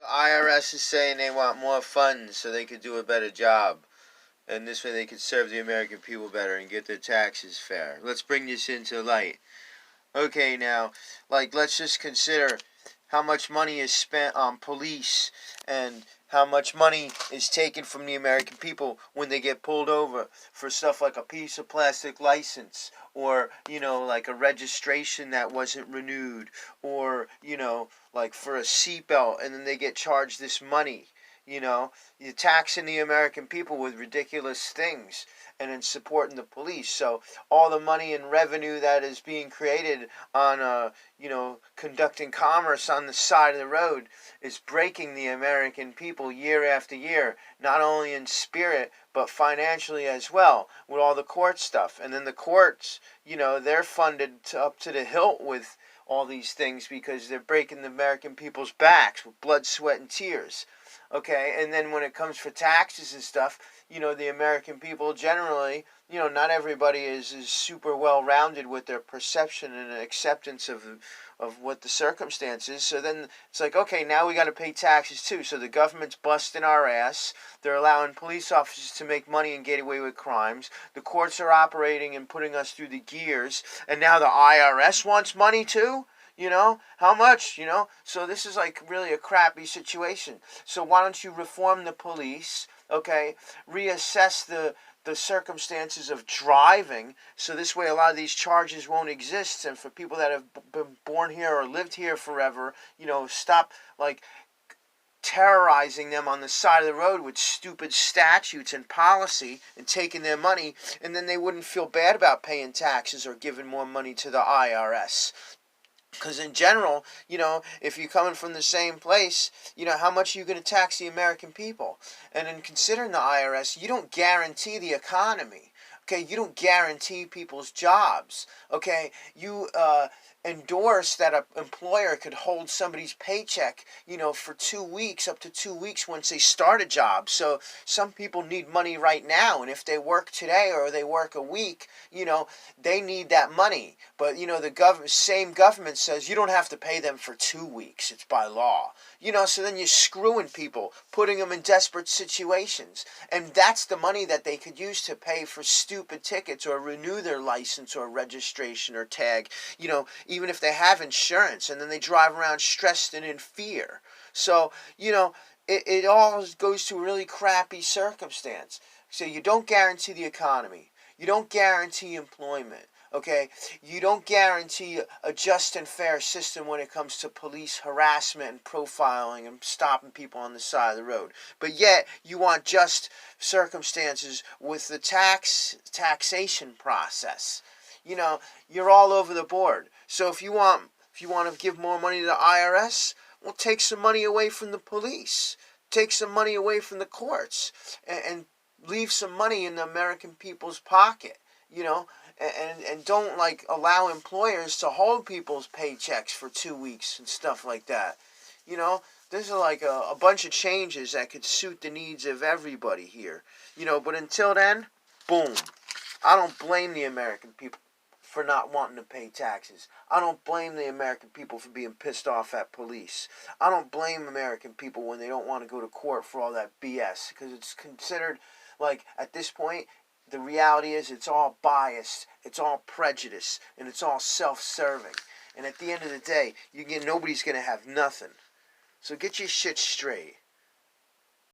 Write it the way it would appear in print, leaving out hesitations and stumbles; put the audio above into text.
The IRS is saying they want more funds so they could do a better job. And this way they could serve the American people better and get their taxes fair. Let's bring this into light. Okay, now, let's just consider how much money is spent on police and how much money is taken from the American people when they get pulled over for stuff like a piece of plastic license, or, like a registration that wasn't renewed, or, like for a seatbelt, and then they get charged this money. You're taxing the American people with ridiculous things and then supporting the police. So all the money and revenue that is being created on, conducting commerce on the side of the road is breaking the American people year after year, not only in spirit, but financially as well, with all the court stuff. And then the courts, they're funded up to the hilt with all these things because they're breaking the American people's backs with blood, sweat, and tears. Okay, and then when it comes for taxes and stuff, the American people generally, not everybody is super well rounded with their perception and acceptance of what the circumstances. So then it's like, okay, now we got to pay taxes too. So the government's busting our ass. They're allowing police officers to make money and get away with crimes. The courts are operating and putting us through the gears. And now the IRS wants money too? How much? So this is like really a crappy situation. So why don't you reform the police? Okay, reassess the circumstances of driving, so this way a lot of these charges won't exist, and for people that have been born here or lived here forever, stop terrorizing them on the side of the road with stupid statutes and policy and taking their money, and then they wouldn't feel bad about paying taxes or giving more money to the IRS. Because in general, if you're coming from the same place, how much are you going to tax the American people? And in considering the IRS, you don't guarantee the economy. Okay, you don't guarantee people's jobs. Okay, you endorse that an employer could hold somebody's paycheck, for 2 weeks, up to 2 weeks once they start a job. So some people need money right now, and if they work today or they work a week, they need that money. But the same government says you don't have to pay them for 2 weeks. It's by law. So then you're screwing people, putting them in desperate situations. And that's the money that they could use to pay for stupid tickets or renew their license or registration or tag, even if they have insurance, and then they drive around stressed and in fear. So, it all goes to a really crappy circumstance. So you don't guarantee the economy. You don't guarantee employment. Okay, you don't guarantee a just and fair system when it comes to police harassment and profiling and stopping people on the side of the road. But yet, you want just circumstances with the taxation process. You're all over the board. So if you want to give more money to the IRS, well, take some money away from the police. Take some money away from the courts. And leave some money in the American people's pocket. And don't allow employers to hold people's paychecks for 2 weeks and stuff like that. There's a bunch of changes that could suit the needs of everybody here. But until then, boom. I don't blame the American people for not wanting to pay taxes. I don't blame the American people for being pissed off at police. I don't blame American people when they don't want to go to court for all that BS, because it's considered at this point, the reality is it's all biased, it's all prejudice, and it's all self-serving. And at the end of the day, nobody's going to have nothing. So get your shit straight.